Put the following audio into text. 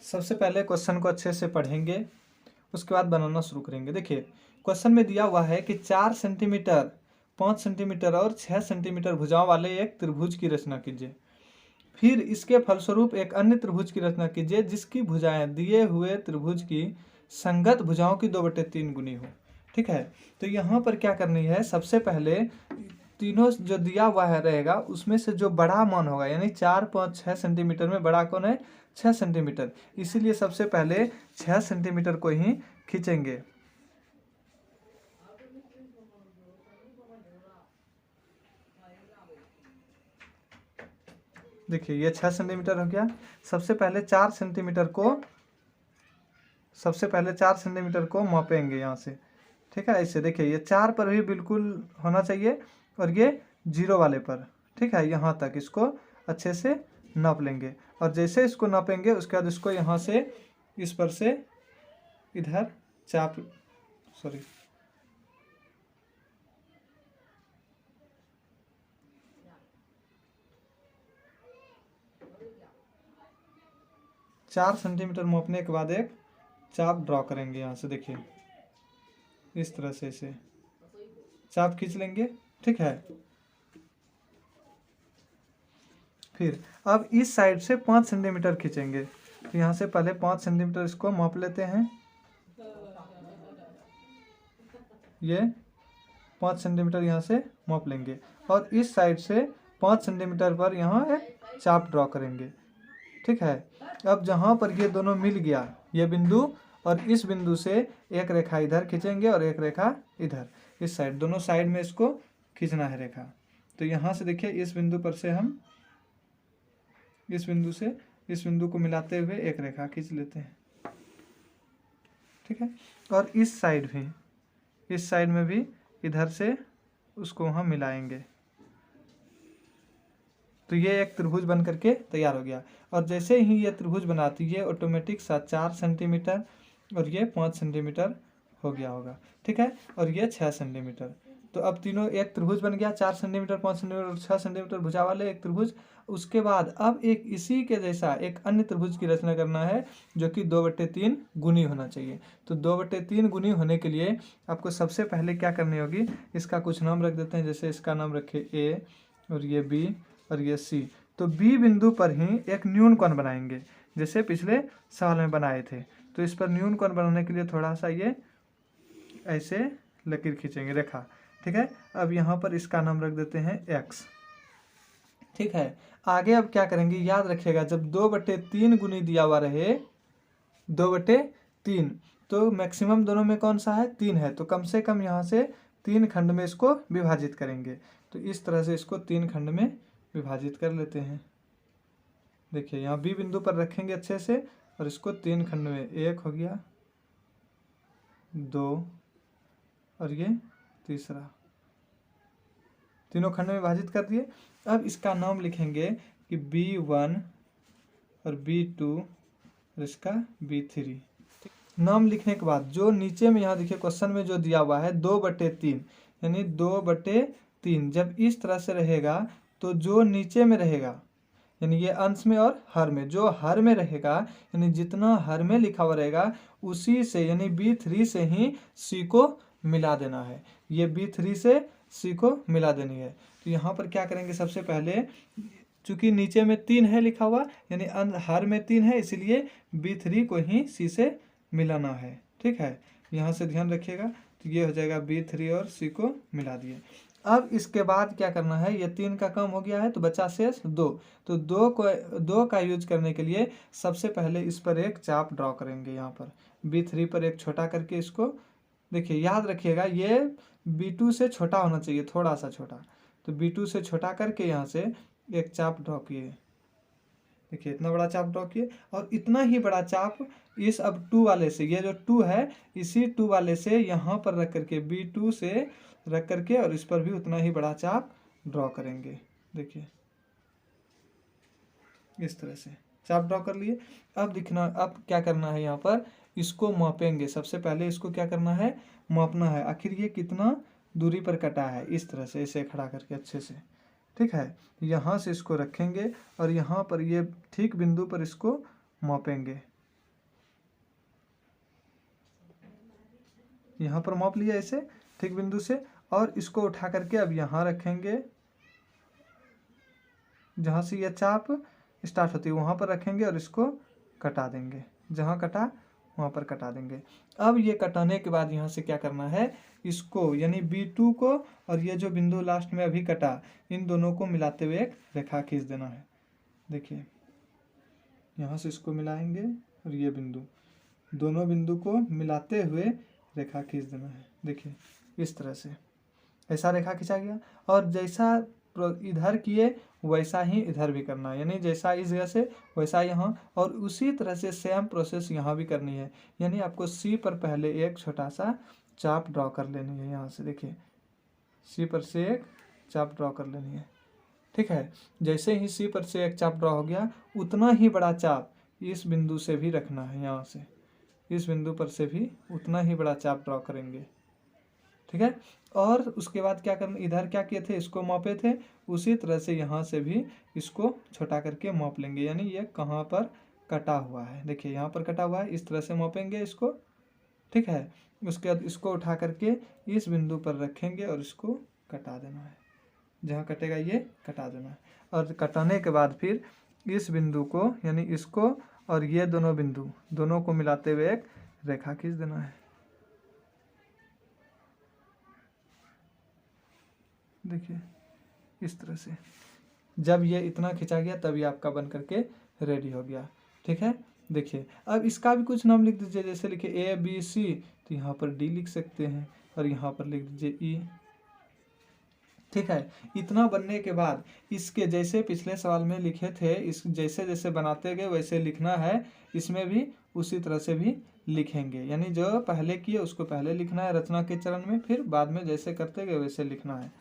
सबसे पहले क्वेश्चन को अच्छे से पढ़ेंगे, उसके बाद बनाना शुरू करेंगे। देखिए क्वेश्चन में दिया हुआ है कि 4 सेंटीमीटर, 5 सेंटीमीटर और 6 सेंटीमीटर भुजाओं वाले एक त्रिभुज की रचना कीजिए। फिर इसके फलस्वरूप एक अन्य त्रिभुज की रचना कीजिए जिसकी भुजाएं दिए हुए त्रिभुज की संगत भुजाओं की 2/3 गुनी हो। ठीक है, तो यहाँ पर क्या करनी है, सबसे पहले तीनों जो दिया हुआ है रहेगा उसमें से जो बड़ा मान होगा, यानी 4, 5, 6 सेंटीमीटर में बड़ा कौन है, 6 सेंटीमीटर, इसीलिए सबसे पहले 6 सेंटीमीटर को ही खींचेंगे। देखिए ये 6 सेंटीमीटर हो गया। सबसे पहले 4 सेंटीमीटर को मापेंगे यहाँ से। ठीक है, ऐसे देखिए ये 4 पर भी बिल्कुल होना चाहिए और ये 0 वाले पर। ठीक है, यहाँ तक इसको अच्छे से नाप लेंगे और जैसे इसको नापेंगे उसके बाद इसको यहाँ से इस पर से इधर चाप 4 सेंटीमीटर मापने के बाद एक चाप ड्रॉ करेंगे यहाँ से। देखिए इस तरह से इसे चाप खींच लेंगे। ठीक है, फिर अब इस साइड से 5 सेंटीमीटर खींचेंगे। तो यहाँ से पहले 5 सेंटीमीटर इसको माप लेते हैं। ये 5 सेंटीमीटर यहाँ से माप लेंगे और इस साइड से 5 सेंटीमीटर पर यहाँ एक चाप ड्रॉ करेंगे। ठीक है, अब जहाँ पर ये दोनों मिल गया, ये बिंदु और इस बिंदु से एक रेखा इधर खींचेंगे और एक रेखा इधर, इस साइड, दोनों साइड में इसको खींचना है रेखा। तो यहाँ से देखिए इस बिंदु पर से हम इस बिंदु से इस बिंदु को मिलाते हुए एक रेखा खींच लेते हैं। ठीक है, और इस साइड में भी इधर से उसको वहाँ मिलाएंगे। तो ये एक त्रिभुज बन करके तैयार हो गया। और जैसे ही ये त्रिभुज बनाती है ऑटोमेटिक सा 4 सेंटीमीटर और ये 5 सेंटीमीटर हो गया होगा। ठीक है, और ये 6 सेंटीमीटर। तो अब तीनों एक त्रिभुज बन गया, 4 सेंटीमीटर, 5 सेंटीमीटर और 6 सेंटीमीटर भुजा वाले एक त्रिभुज। उसके बाद अब एक इसी के जैसा एक अन्य त्रिभुज की रचना करना है जो कि 2/3 गुनी होना चाहिए। तो 2/3 गुनी होने के लिए आपको सबसे पहले क्या करनी होगी, इसका कुछ नाम रख देते हैं। जैसे इसका नाम रखे A और ये B और ये C। तो B बिंदु पर ही एक न्यून कोण बनाएंगे जैसे पिछले सवाल में बनाए थे। तो इस पर न्यून कोण बनाने के लिए थोड़ा सा ये ऐसे लकीर खींचेंगे, रेखा। ठीक है, अब यहाँ पर इसका नाम रख देते हैं X। ठीक है, आगे अब क्या करेंगे, याद रखिएगा जब 2/3 गुनी दिया हुआ रहे 2/3, तो मैक्सिमम दोनों में कौन सा है, 3 है। तो कम से कम यहाँ से 3 खंड में इसको विभाजित करेंगे। तो इस तरह से इसको 3 खंड में विभाजित कर लेते हैं। देखिए यहाँ B बिंदु पर रखेंगे अच्छे से और इसको 3 खंड में, 1 हो गया, 2 और ये तीसरा, तीनों खंड में विभाजित कर दिए। अब इसका नाम लिखेंगे कि B1 और B2 और इसका B3। नाम लिखने के बाद जो नीचे में यहाँ देखिए क्वेश्चन में जो दिया हुआ है 2/3, यानी 2/3 जब इस तरह से रहेगा तो जो नीचे में रहेगा, यानी ये अंश में और हर में, जो हर में रहेगा यानी जितना हर में लिखा हुआ रहेगा उसी से, यानी B3 से ही C को मिला देना है। ये B3 से C को मिला देनी है। तो यहाँ पर क्या करेंगे, सबसे पहले चूंकि नीचे में 3 है लिखा हुआ, यानी हर में 3 है, इसलिए B3 को ही C से मिलाना है। ठीक है, यहाँ से ध्यान रखिएगा। तो ये हो जाएगा B3 और C को मिला दिए। अब इसके बाद क्या करना है, ये 3 का कम हो गया है तो बचा शेष 2। तो 2 का यूज करने के लिए सबसे पहले इस पर एक चाप ड्रॉ करेंगे। यहाँ पर B3 पर एक छोटा करके इसको, देखिए याद रखिएगा ये B2 से छोटा होना चाहिए, थोड़ा सा छोटा। तो B2 से छोटा करके यहाँ से एक चाप ड्रॉ किए। देखिए इतना बड़ा चाप ड्रॉ किए और इतना ही बड़ा चाप इस अब 2 वाले से, ये जो 2 है इसी 2 वाले से यहाँ पर रख करके B2 से रख करके और इस पर भी उतना ही बड़ा चाप ड्रॉ करेंगे। देखिए इस तरह से चाप ड्रॉ कर लिए। अब अब क्या करना है, यहाँ पर इसको मापेंगे। सबसे पहले इसको क्या करना है, मापना है आखिर ये कितना दूरी पर कटा है। इस तरह से इसे खड़ा करके अच्छे से, ठीक है, यहाँ से इसको रखेंगे और यहाँ पर ये ठीक बिंदु पर इसको मापेंगे। यहाँ पर माप लिया ऐसे ठीक बिंदु से, और इसको उठा करके अब यहाँ रखेंगे, जहाँ से यह चाप स्टार्ट होती है वहाँ पर रखेंगे और इसको कटा देंगे, जहाँ कटा वहाँ पर कटा देंगे। अब ये कटाने के बाद यहाँ से क्या करना है, इसको यानी B2 को और ये जो बिंदु लास्ट में अभी कटा, इन दोनों को मिलाते हुए एक रेखा खींच देना है। देखिए यहाँ से इसको मिलाएंगे और ये बिंदु, दोनों बिंदु को मिलाते हुए रेखा खींच देना है। देखिए इस तरह से ऐसा रेखा खींचा गया, और जैसा इधर किए वैसा ही इधर भी करना है, यानी जैसा इस जगह से वैसा यहाँ, और उसी तरह से सेम प्रोसेस यहाँ भी करनी है। यानी आपको सी पर पहले एक छोटा सा चाप ड्रॉ कर लेनी है। यहाँ से देखिए सी पर से एक चाप ड्रॉ कर लेनी है, ठीक है। जैसे ही सी पर से एक चाप ड्रॉ हो गया, उतना ही बड़ा चाप इस बिंदु से भी रखना है। यहाँ से इस बिंदु पर से भी उतना ही बड़ा चाप ड्रॉ करेंगे, ठीक है। और उसके बाद क्या करना, इधर क्या किए थे, इसको मापे थे, उसी तरह से यहाँ से भी इसको छोटा करके माप लेंगे। यानी ये कहाँ पर कटा हुआ है, देखिए यहाँ पर कटा हुआ है, इस तरह से मापेंगे इसको, ठीक है। उसके बाद इसको उठा करके इस बिंदु पर रखेंगे और इसको कटा देना है, जहाँ कटेगा ये कटा देना है। और कटाने के बाद फिर इस बिंदु को यानी इसको और ये दोनों बिंदु दोनों को मिलाते हुए एक रेखा खींच देना है। देखिए इस तरह से जब ये इतना खिंचा गया तब ये आपका बन करके रेडी हो गया, ठीक है। देखिए अब इसका भी कुछ नाम लिख दीजिए, जैसे लिखिए ABC, तो यहाँ पर D लिख सकते हैं और यहाँ पर लिख दीजिए E, ठीक है। इतना बनने के बाद इसके जैसे पिछले सवाल में लिखे थे, इस जैसे जैसे बनाते गए वैसे लिखना है, इसमें भी उसी तरह से भी लिखेंगे। यानी जो पहले किए उसको पहले लिखना है रचना के चरण में, फिर बाद में जैसे करते गए वैसे लिखना है।